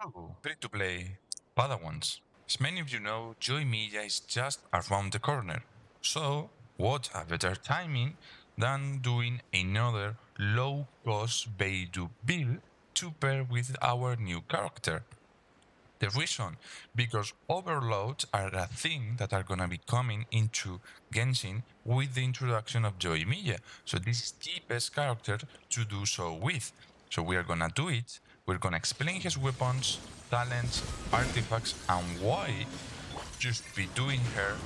Oh, free-to-play Padawans. As many of you know, Yoimiya is just around the corner. So, what a better timing than doing another low-cost Beidou build to pair with our new character. The reason, because overloads are a thing that are gonna be coming into Genshin with the introduction of Yoimiya. So this is the best character to do so with. So we are gonna do it. We're gonna explain his weapons, talents, artifacts, and why you should be doing her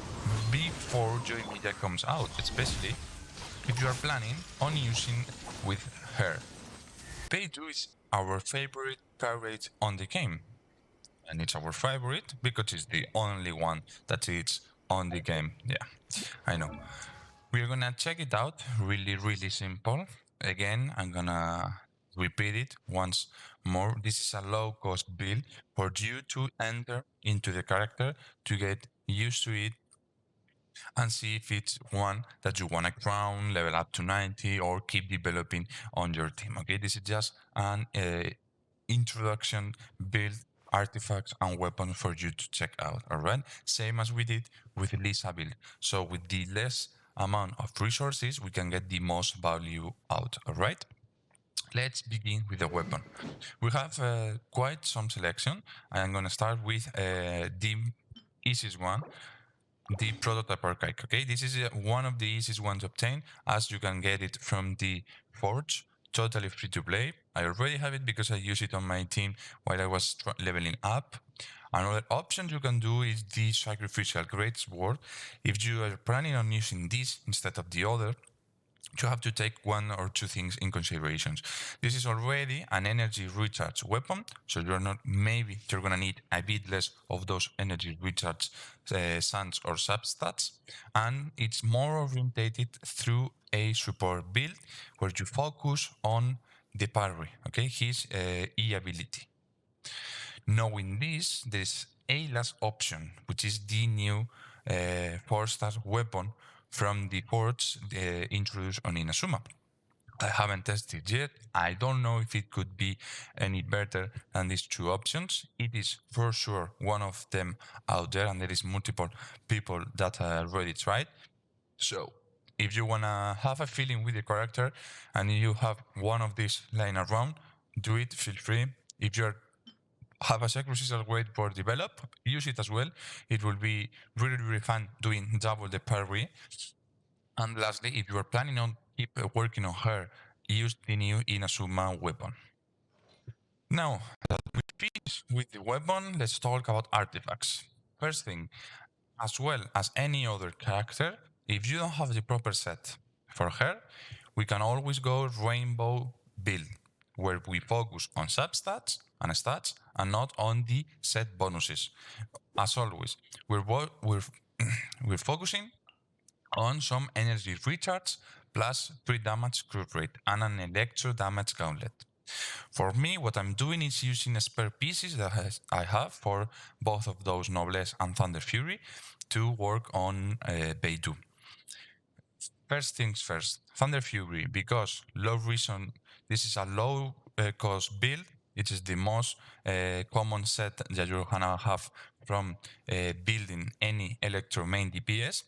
before Yoimiya comes out, especially if you are planning on using with her. Beidou is our favorite pirate on the game, and it's our favorite because it's the only one that is on the game. Yeah, I know. We're gonna check it out. Really, really simple. Again, I'm gonna repeat it once more. This is a low cost build for you to enter into the character to get used to it and see if it's one that you want to crown, level up to 90, or keep developing on your team. Okay, this is just an introduction build, artifacts and weapons for you to check out. All right, same as we did with Lisa build. So with the less amount of resources, we can get the most value out. All right. Let's begin with the weapon. We have quite some selection. I'm going to start with the easiest one, the prototype archive. Okay, this is one of the easiest ones to obtain, as you can get it from the forge, totally free to play. I already have it because I use it on my team while I was leveling up. Another option you can do is the sacrificial great sword. If you are planning on using this instead of the other, you have to take one or two things in consideration. This is already an energy recharge weapon, so you're not, maybe you're gonna need a bit less of those energy recharge suns or substats, and it's more orientated through a support build where you focus on the parry, okay, his E ability. Knowing this, there's a last option, which is the new 4-star weapon from the ports introduced on Inazuma. I haven't tested yet. I don't know if it could be any better than these two options. It is for sure one of them out there, and there is multiple people that already tried. So, if you wanna have a feeling with the character and you have one of these lying around, do it. Feel free. If you're have a sacrificial weight for develop, use it as well. It will be really, really fun doing double the parry. And lastly, if you are planning on keep working on her, use the new Inazuma weapon. Now that we finish with the weapon, let's talk about artifacts. First thing, as well as any other character, if you don't have the proper set for her, we can always go rainbow build, where we focus on substats and stats and not on the set bonuses. As always, we're focusing on some energy recharge plus 3 damage crit rate and an electro damage gauntlet. For me, what I'm doing is using spare pieces that I have for both of those Noblesse and Thunder Fury to work on Beidou. First things first, Thunder Fury, because low reason, this is a low cost build. It is the most common set that you're gonna have from building any Electro main DPS.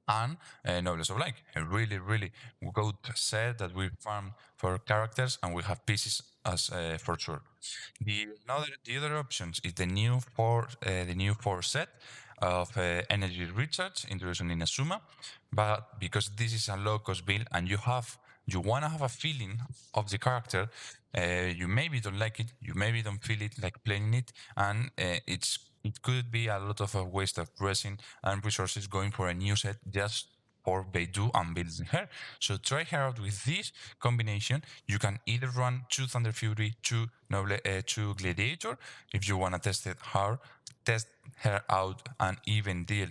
And Noblesse of Like, a really, really good set that we farm for characters, and we have pieces as for sure. The other options is the new four set of energy recharge introduced in Inazuma, but because this is a low cost build and you wanna have a feeling of the character, you maybe don't like it, you maybe don't feel it like playing it, and it could be a lot of a waste of resin and resources going for a new set just for Beidou and building her. So try her out with this combination. You can either run 2 Thunder Fury, 2 Gladiator if you want to test it hard, test her out and even deal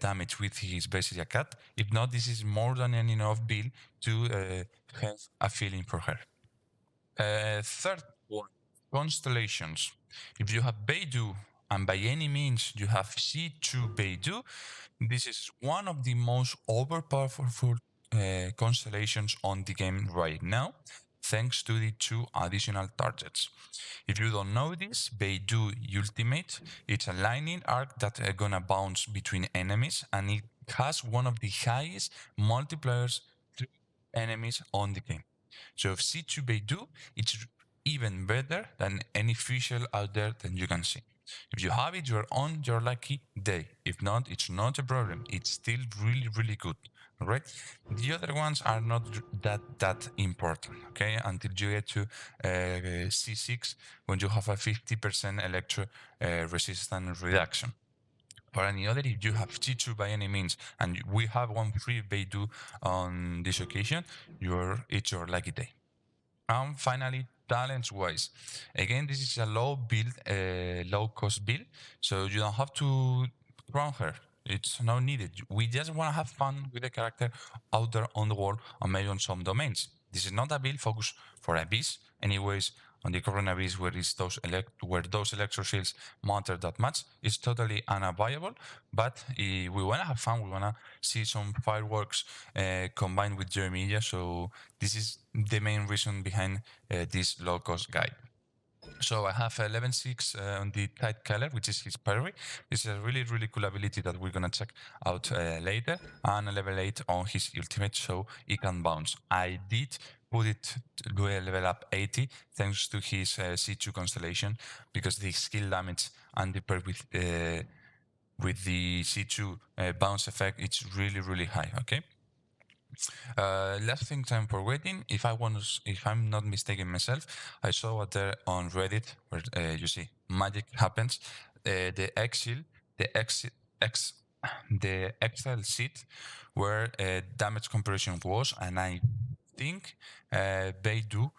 damage with his basic attack. If not, this is more than enough build to have a feeling for her. Third one, constellations. If you have Beidou and by any means you have C2 Beidou, this is one of the most overpowerful constellations on the game right now. thanks to the 2 additional targets. If you don't know this, Beidou Ultimate, it's a lightning arc that gonna bounce between enemies, and it has one of the highest multipliers to enemies on the game. So if C2 Beidou, it's even better than any official out there that you can see. If you have it, you're on your lucky day. If not, it's not a problem. It's still really, really good. Right? The other ones are not that important. Okay, until you get to C6, when you have a 50% electro resistance reduction. For any other, if you have C2 by any means, and we have one free Beidou on this occasion, it's your lucky day. And finally, talents wise, again, this is a low cost build, so you don't have to crown her. It's not needed. We just want to have fun with the character out there on the world or maybe on some domains. This is not a build focused for Abyss. Anyways, on the current Abyss where those electro shields matter that much, it's totally unavailable. But we want to have fun. We want to see some fireworks combined with Yoimiya. So this is the main reason behind this low cost guide. So I have a level 6 on the Tight Color, which is his parry. This is a really, really cool ability that we're gonna check out later. And a level 8 on his ultimate, so he can bounce. I did put it to a level up 80 thanks to his C2 constellation, because the skill damage and the perk with the C2 bounce effect, it's really, really high, okay? Last thing I'm forgetting, if I'm not mistaken myself, I saw out there on Reddit where you see magic happens. The exile, the exile seat where damage comparison was, and I think Beidou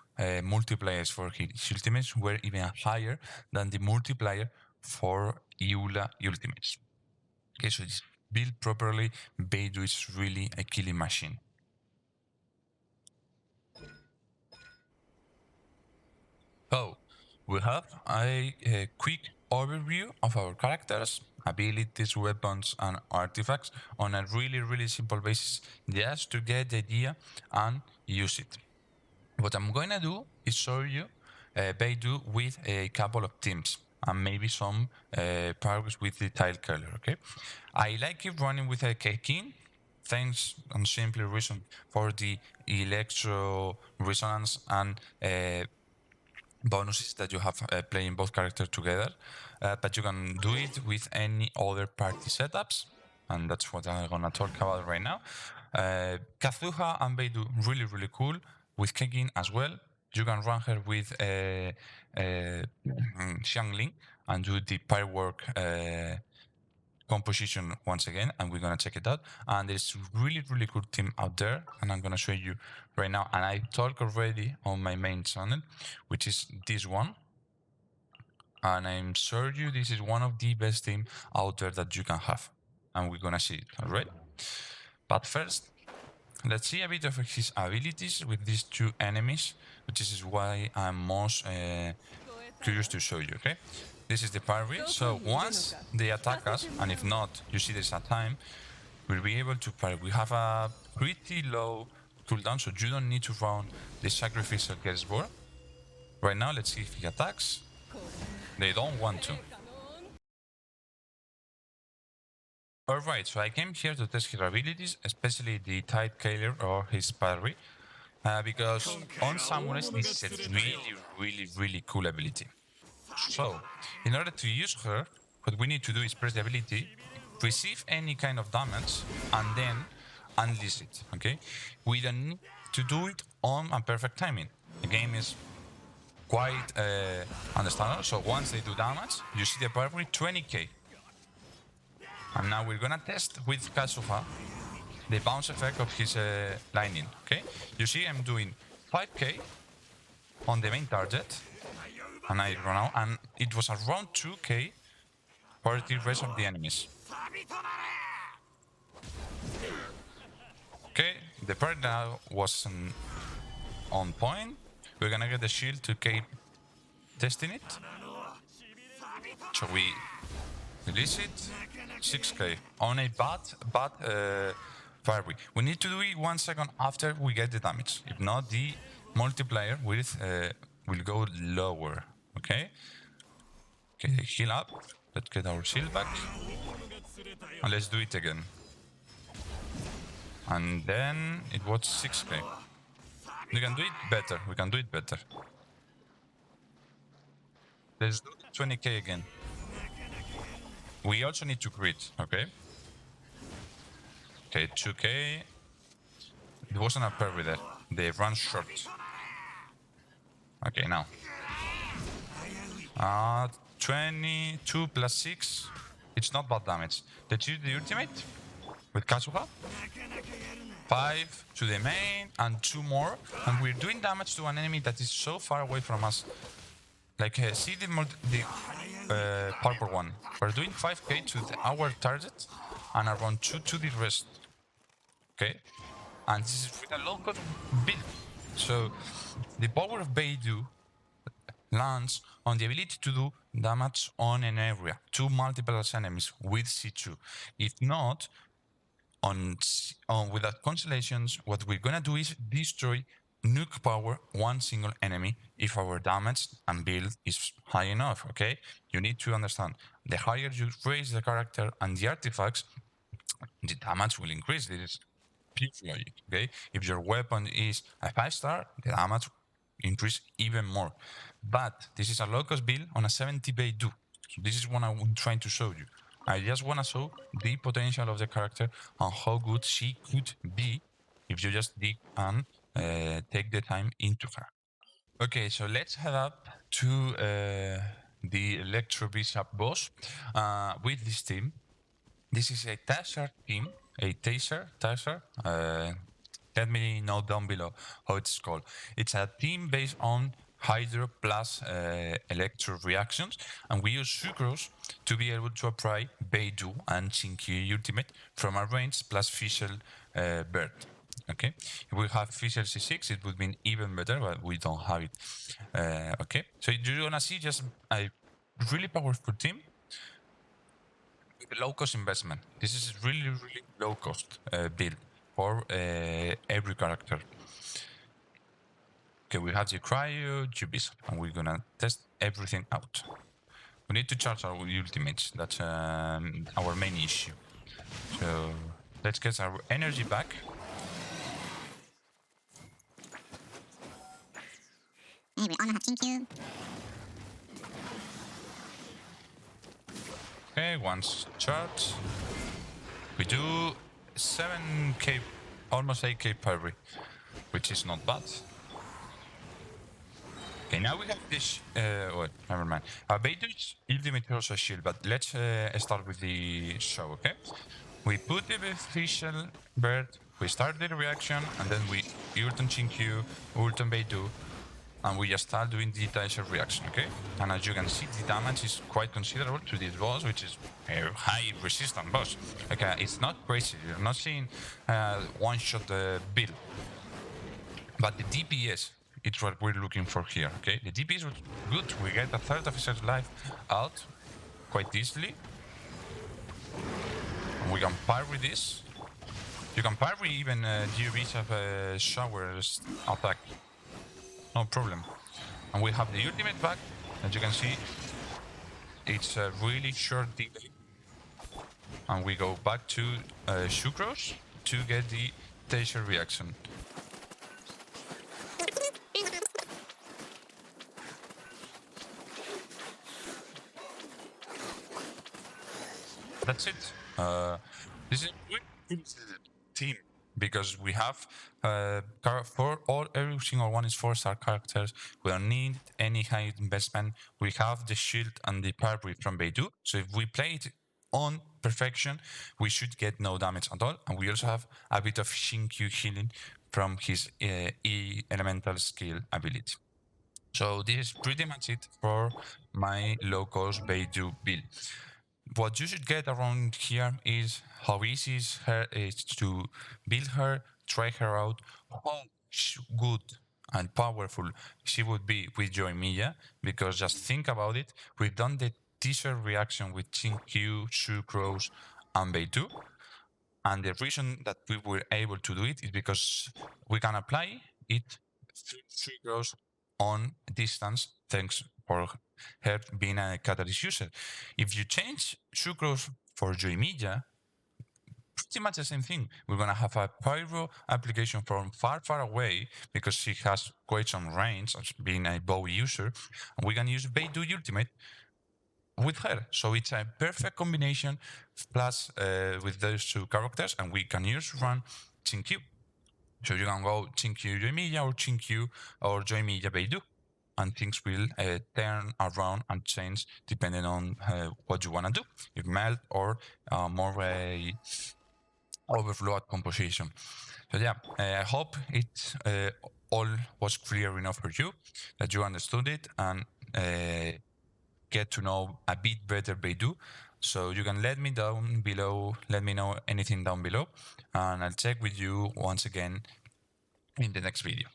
multipliers for his ultimates were even higher than the multiplier for Eula ultimates. Okay, so it's built properly. Beidou is really a killing machine. So, we have a quick overview of our characters, abilities, weapons, and artifacts on a really, really simple basis, just to get the idea and use it. What I'm going to do is show you Beidou with a couple of teams and maybe some parks with the tile color, okay? I like it running with a Kekin, thanks and simply reason for the electro resonance and bonuses that you have playing both characters together, but you can do it with any other party setups, and that's what I'm gonna talk about right now. Kazuha and Beidou, really, really cool. With Kekin as well, you can run her with Xiangling and do the firework composition once again, and we're gonna check it out. And there's really, really cool team out there, and I'm gonna show you right now. And I talk already on my main channel, which is this one. And I'm sure you this is one of the best team out there that you can have, and we're gonna see it, alright? But first, let's see a bit of his abilities with these two enemies, which is why I'm most curious to show you, okay? This is the parry, so once they attack us, and if not, you see there's a time, we'll be able to parry. We have a pretty low cooldown, so you don't need to run the sacrificial Gettysburg. Right now, let's see if he attacks. They don't want to. Alright, so I came here to test his abilities, especially the Tight Kailer or his parry, because on samurais this is a really, really, really cool ability. So, in order to use her, what we need to do is press the ability, receive any kind of damage, and then unleash it, okay? We don't need to do it on a perfect timing. The game is quite understandable, so once they do damage, you see the parry 20k. And now we're gonna test with Kazuha the bounce effect of his lightning, okay? You see I'm doing 5k on the main target, and I run out, and it was around 2k for the rest of the enemies. Okay, the part now was on point. We're gonna get the shield to keep testing it. So we release it, 6k on a bad parry. We need to do it 1 second after we get the damage. If not, the multiplier will go lower. Okay. Okay, heal up. Let's get our shield back. And let's do it again. And then it was 6k. We can do it better. We can do it better. Let's do 20k again. We also need to crit, okay? Okay, 2k. It wasn't a parry there. They run short. Okay, now. 22 plus 6. It's not bad damage. Let's use the ultimate with Kazuha. 5 to the main and 2 more. And we're doing damage to an enemy that is so far away from us. Like, see the purple one. We're doing 5k to our target and around 2 to the rest. Okay? And this is with a low cost build. So, the power of Beidou lands on the ability to do damage on an area to multiple enemies with C2. If not, without constellations, what we're gonna do is destroy nuke power one single enemy if our damage and build is high enough. Okay, you need to understand the higher you raise the character and the artifacts, the damage will increase. This is pure logic. Okay, if your weapon is a 5-star, the damage increase even more. But this is a low cost build on a 70 Beidou. So this is what I'm trying to show you. I just want to show the potential of the character and how good she could be if you just dig and take the time into her. Okay, so let's head up to the Electro Bishop boss with this team. This is a Taser team, a Taser. Let me know down below how it's called. It's a team based on Hydro plus Electro reactions, and we use Sucrose to be able to apply Beidou and Chinkyu ultimate from a range plus Fischl bird. Okay, if we have Fischl C6, it would be even better, but we don't have it. Okay, so you're gonna see just a really powerful team with low cost investment. This is really low cost build for every character. Okay, we have the cryo, Jubis, and we're gonna test everything out. We need to charge our ultimates. That's our main issue. So let's get our energy back. Hey, we have Chinkyu. Okay, once charged. We do 7k, almost 8k parry, which is not bad. Okay, now we have this. Well, never mind. Beidou's ultimate also shield, but let's start with the show, okay? We put the official bird, we start the reaction, and then we ult on Chinkyu, ult on Beidou, and we just start doing the Taser reaction, okay? And as you can see, the damage is quite considerable to this boss, which is a high resistant boss. Like, it's not crazy, you're not seeing one-shot build. But the DPS, it's what we're looking for here, okay? The DPS was good. We get a third of his life out quite easily. And we can parry this. You can parry even Yoimiya shower's attack. No problem. And we have the ultimate back. As you can see, it's a really short delay. And we go back to Sucrose to get the Taser reaction. That's it. This is a team because we have every single one is 4-star characters. We don't need any high investment. We have the shield and the parry from Beidou. So if we play it on perfection, we should get no damage at all. And we also have a bit of Shinkyu healing from his elemental skill ability. So this is pretty much it for my low-cost Beidou build. What you should get around here is how easy it is to build her, try her out, how good and powerful she would be with Yoimiya, because just think about it, we've done the teaser reaction with Chinkyu, Sucrose, and Beidou, and the reason that we were able to do it is because we can apply it triggers on distance thanks for her being a catalyst user. If you change sucrose for Yoimiya, pretty much the same thing. We're gonna have a pyro application from far, far away because she has quite some range as being a bow user, and we can use Beidou ultimate with her. So it's a perfect combination plus with those two characters, and we can use run Chinkyu. So you can go Chinkyu Yoimiya or Chinkyu or Yoimiya Beidou, and things will turn around and change depending on what you want to do, if melt or more overflow composition. So yeah, I hope it all was clear enough for you, that you understood it and get to know a bit better Beidou. So you can let me down below, let me know anything down below, and I'll check with you once again in the next video.